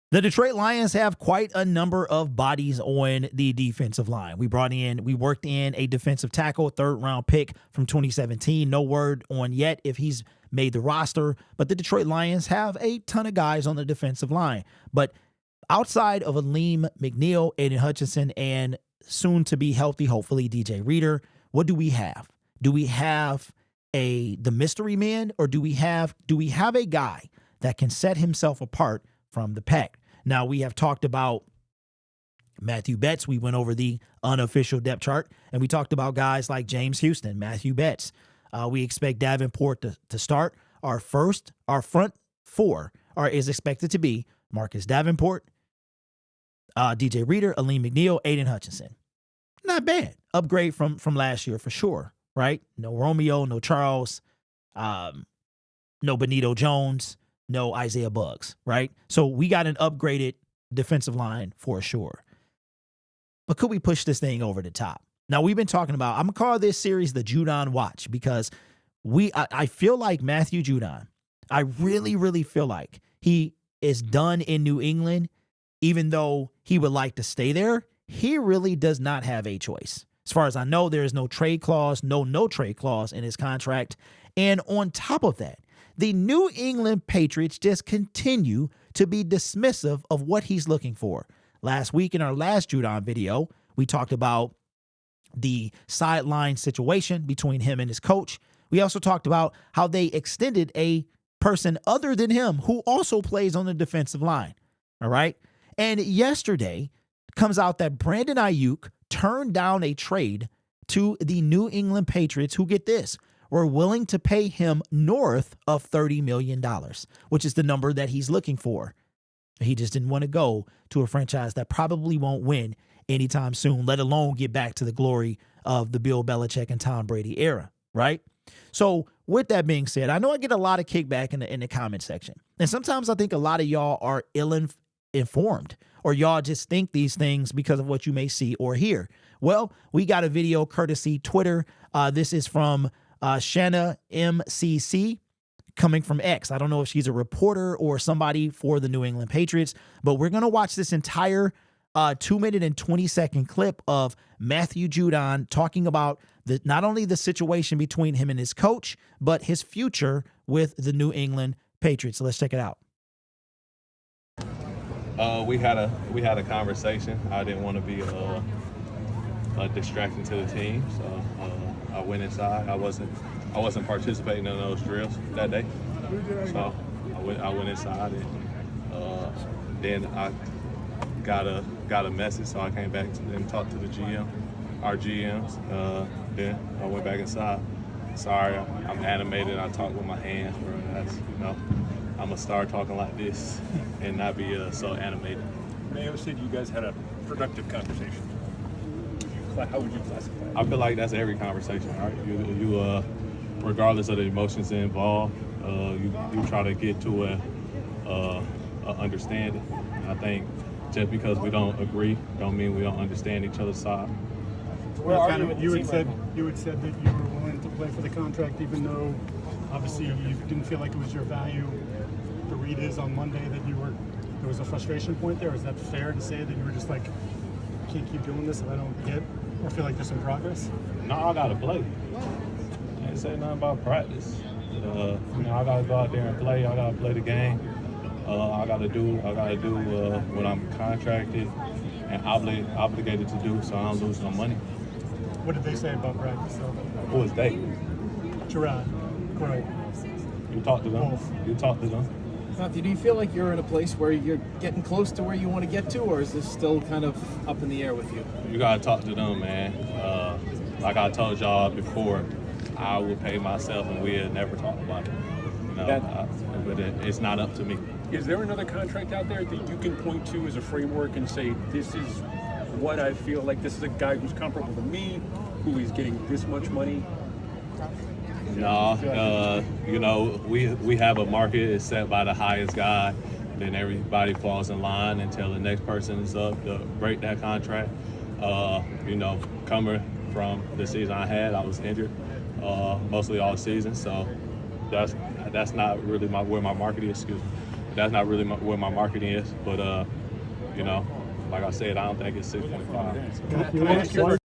The Detroit Lions have quite a number of bodies on the defensive line. We worked in a defensive tackle, third-round pick from 2017. No word on yet if he's made the roster, but the Detroit Lions have a ton of guys on the defensive line. But outside of Aleem McNeil, Aiden Hutchinson, and soon to be healthy, hopefully, DJ Reader, what do we have? Do we have the mystery man, or do we have a guy that can set himself apart from the pack? Now, we have talked about Matthew Betts. We went over the unofficial depth chart, and we talked about guys like James Houston, Matthew Betts. We expect Davenport to start. Our front four is expected to be Marcus Davenport, DJ Reader, Aleem McNeil, Aiden Hutchinson. Not bad. Upgrade from last year for sure, right? No Romeo, no Charles, no Benito Jones, no Isaiah Buggs, right? So we got an upgraded defensive line for sure. But could we push this thing over the top? Now, we've been talking about, I'm going to call this series the Judon Watch, because I feel like Matthew Judon, I really, really feel like he is done in New England. Even though he would like to stay there, he really does not have a choice. As far as I know, there is no trade clause, no trade clause in his contract. And on top of that, the New England Patriots just continue to be dismissive of what he's looking for. Last week in our last Judon video, we talked about the sideline situation between him and his coach. We also talked about how they extended a person other than him who also plays on the defensive line. All right. And yesterday comes out that Brandon Ayuk turned down a trade to the New England Patriots, who, get this, were willing to pay him north of $30 million, which is the number that he's looking for. He just didn't want to go to a franchise that probably won't win anytime soon, let alone get back to the glory of the Bill Belichick and Tom Brady era, right? So with that being said, I know I get a lot of kickback in the comment section. And sometimes I think a lot of y'all are ill-informed, or y'all just think these things because of what you may see or hear. Well, we got a video courtesy Twitter. This is from Shanna MCC, coming from X. I don't know if she's a reporter or somebody for the New England Patriots, but we're going to watch this entire 2-minute and 20-second clip of Matthew Judon talking about not only the situation between him and his coach, but his future with the New England Patriots. So let's check it out. We had a conversation. I didn't want to be a distraction to the team, so I went inside. I wasn't participating in those drills that day, so I went inside, and then I got a message, so I came back and talked to the GM, our GMs. Then I went back inside. Sorry, I'm animated. I talk with my hands, bro. That's, I'm gonna start talking like this and not be so animated. Mayo said you guys had a productive conversation. How would you classify it? I feel like that's every conversation, right? You regardless of the emotions involved, you try to get to a understanding. And I think just because we don't agree, don't mean we don't understand each other's side. You had said that you were willing to play for the contract, even though obviously you didn't feel like it was your value. The read is on Monday that there was a frustration point there. Is that fair to say that you were just like, I can't keep doing this if I don't get or feel like there's some progress? No, I gotta play. I ain't say nothing about practice. I gotta go out there and play. I gotta play the game. I gotta do what I'm contracted and obligated to do, so I don't lose no money. What did they say about practice, though? Who is they? Gerard, Crow. You talked to them. You talked to them. Matthew, do you feel like you're in a place where you're getting close to where you want to get to, or is this still kind of up in the air with you? You gotta talk to them, man. Like I told y'all before, I would pay myself, and we'd never talk about it. But it's not up to me. Is there another contract out there that you can point to as a framework and say, this is what I feel like, this is a guy who's comparable to me, who is getting this much money? No, we have a market. It's set by the highest guy. Then everybody falls in line until the next person is up to break that contract. Coming from the season I had, I was injured mostly all season, so that's not really where my market is. Excuse me. that's not really where my marketing is. But you know, like I said, I don't think it's 6.5. Can I ask you,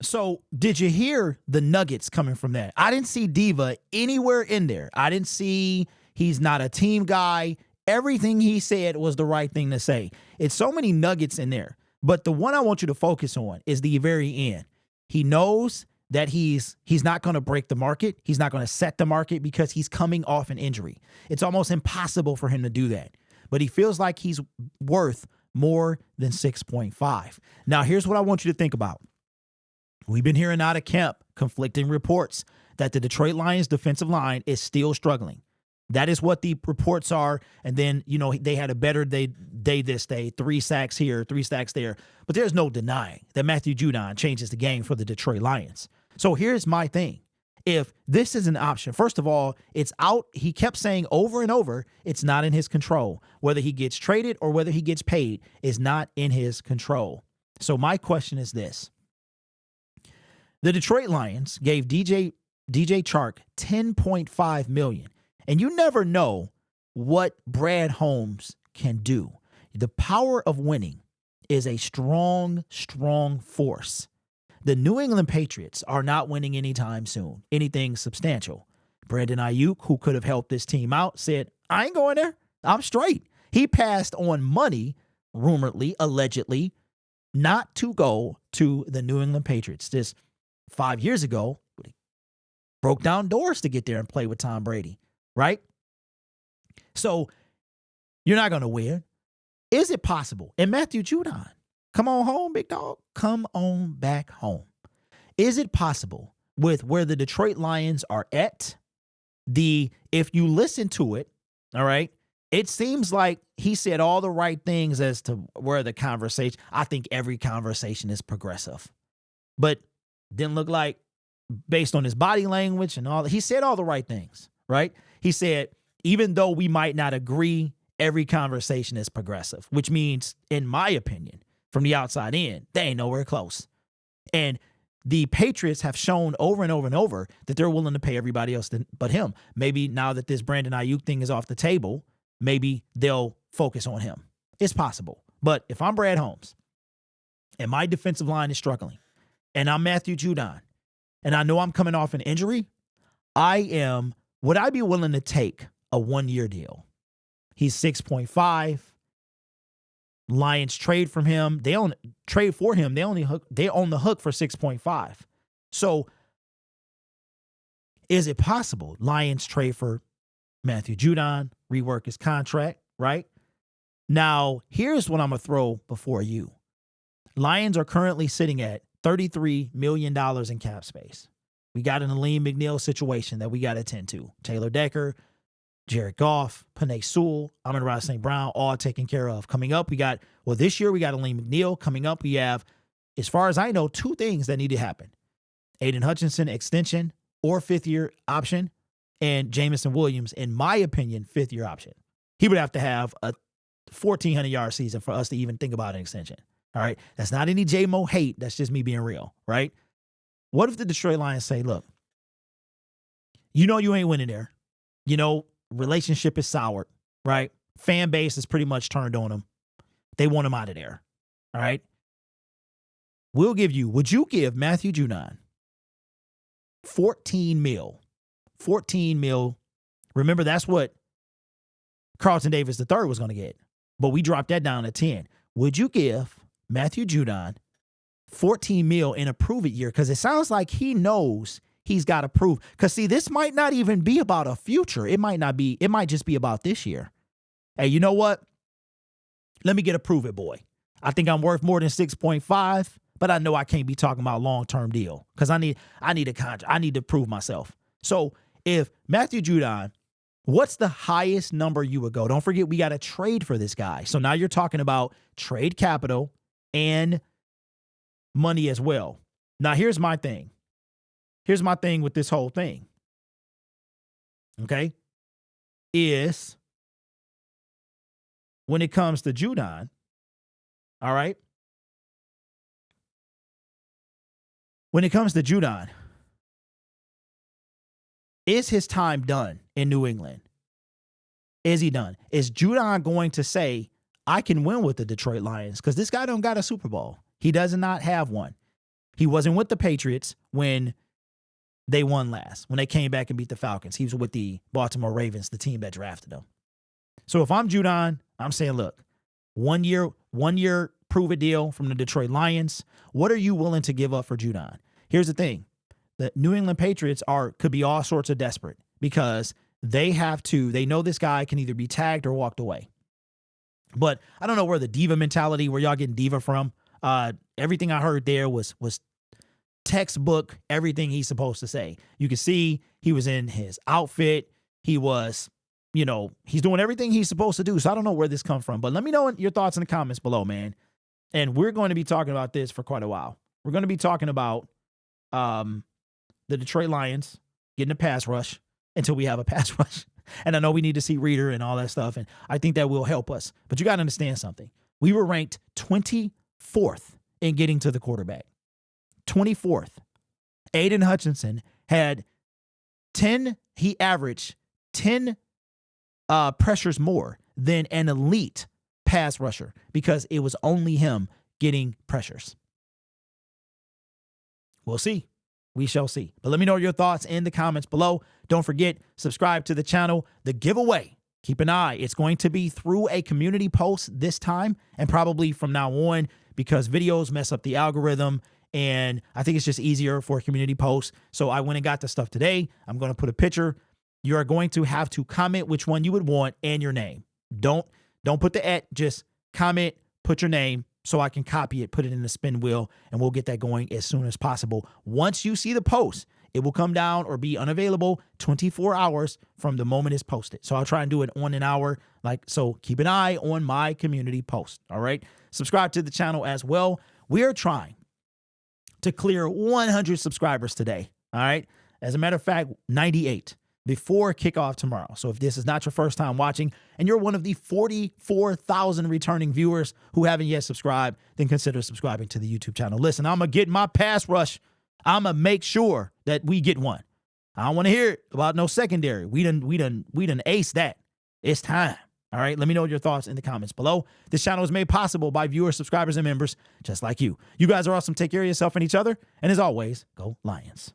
So did you hear the nuggets coming from that? I didn't see Diva anywhere in there. I didn't see he's not a team guy. Everything he said was the right thing to say. It's so many nuggets in there. But the one I want you to focus on is the very end. He knows that he's not going to break the market. He's not going to set the market because he's coming off an injury. It's almost impossible for him to do that. But he feels like he's worth more than 6.5. Now, here's what I want you to think about. We've been hearing out of camp conflicting reports that the Detroit Lions defensive line is still struggling. That is what the reports are. And then, you know, they had a better day this day, 3 sacks here, 3 sacks there. But there's no denying that Matthew Judon changes the game for the Detroit Lions. So here's my thing. If this is an option, first of all, it's out. He kept saying over and over, it's not in his control. Whether he gets traded or whether he gets paid is not in his control. So my question is this. The Detroit Lions gave DJ Chark $10.5 million. And you never know what Brad Holmes can do. The power of winning is a strong, strong force. The New England Patriots are not winning anytime soon, anything substantial. Brandon Ayuk, who could have helped this team out, said, I ain't going there. I'm straight. He passed on money, rumoredly, allegedly, not to go to the New England Patriots. This 5 years ago, broke down doors to get there and play with Tom Brady, right? So you're not going to win. Is it possible? And Matthew Judon, come on home, big dog. Come on back home. Is it possible with where the Detroit Lions are at? If you listen to it, all right, it seems like he said all the right things as to where the conversation, I think every conversation is progressive. But didn't look like, based on his body language and all, he said all the right things, right? He said, even though we might not agree, every conversation is progressive, which means, in my opinion, from the outside in, they ain't nowhere close. And the Patriots have shown over and over and over that they're willing to pay everybody else but him. Maybe now that this Brandon Ayuk thing is off the table, maybe they'll focus on him. It's possible. But if I'm Brad Holmes and my defensive line is struggling, and I'm Matthew Judon, and I know I'm coming off an injury, would I be willing to take a 1-year deal? He's 6.5. Lions trade from him. They own trade for him. They own the hook for 6.5. So is it possible Lions trade for Matthew Judon, rework his contract, right? Now, here's what I'm going to throw before you. Lions are currently sitting at $33 million in cap space. We got an Aleem McNeil situation that we got to attend to. Taylor Decker, Jared Goff, Penei Sewell, Amon-Ra St. Brown, all taken care of. Coming up, this year we got Aleem McNeil. Coming up, we have, as far as I know, 2 things that need to happen. Aiden Hutchinson extension or 5th-year option, and Jamison Williams, in my opinion, 5th-year option. He would have to have a 1,400-yard season for us to even think about an extension. All right. That's not any J-Mo hate. That's just me being real. Right. What if the Detroit Lions say, look, you ain't winning there. Relationship is soured. Right. Fan base is pretty much turned on him. They want him out of there. All right. Would you give Matthew Judon 14 mil? 14 mil. Remember, that's what Carlton Davis III was going to get. But we dropped that down to 10. Would you give Matthew Judon 14 mil in a prove-it year? Because it sounds like he knows he's got to prove. Because, see, this might not even be about a future. It might just be about this year. Hey, you know what? Let me get a prove-it boy. I think I'm worth more than 6.5, but I know I can't be talking about long-term deal because I need a contract. I need to prove myself. So if Matthew Judon, what's the highest number you would go? Don't forget, we got to trade for this guy. So now you're talking about trade capital and money as well. Now, here's my thing. Here's my thing with this whole thing. Okay? Is when it comes to Judon, all right? When it comes to Judon, is his time done in New England? Is he done? Is Judon going to say, I can win with the Detroit Lions? Because this guy don't got a Super Bowl. He does not have one. He wasn't with the Patriots when they won last, when they came back and beat the Falcons. He was with the Baltimore Ravens, the team that drafted him. So if I'm Judon, I'm saying, look, 1 year prove it deal from the Detroit Lions. What are you willing to give up for Judon? Here's the thing. The New England Patriots could be all sorts of desperate because they know this guy can either be tagged or walked away. But I don't know where the diva mentality, where y'all getting diva from. Everything I heard there was textbook, everything he's supposed to say. You can see he was in his outfit. He was, he's doing everything he's supposed to do. So I don't know where this comes from. But let me know your thoughts in the comments below, man. And we're going to be talking about this for quite a while. We're going to be talking about the Detroit Lions getting a pass rush until we have a pass rush. And I know we need to see Reader and all that stuff, and I think that will help us. But you got to understand something. We were ranked 24th in getting to the quarterback. 24th. Aiden Hutchinson had 10, he averaged 10 pressures more than an elite pass rusher because it was only him getting pressures. We'll see. We shall see. But let me know your thoughts in the comments below. Don't forget, subscribe to the channel. The giveaway, keep an eye. It's going to be through a community post this time and probably from now on because videos mess up the algorithm. And I think it's just easier for a community post. So I went and got the stuff today. I'm going to put a picture. You are going to have to comment which one you would want and your name. Don't put the @ just comment, put your name, so I can copy it, put it in the spin wheel, and we'll get that going as soon as possible. Once you see the post, it will come down or be unavailable 24 hours from the moment it's posted. So I'll try and do it on an hour. So keep an eye on my community post. All right. Subscribe to the channel as well. We are trying to clear 100 subscribers today. All right. As a matter of fact, 98 before kickoff tomorrow. So if this is not your first time watching and you're one of the 44,000 returning viewers who haven't yet subscribed, then consider subscribing to the YouTube channel. Listen, I'm going to get my pass rush. I'm going to make sure that we get one. I don't want to hear about no secondary. We done aced that. It's time. All right. Let me know your thoughts in the comments below. This channel is made possible by viewers, subscribers, and members just like you. You guys are awesome. Take care of yourself and each other. And as always, go Lions.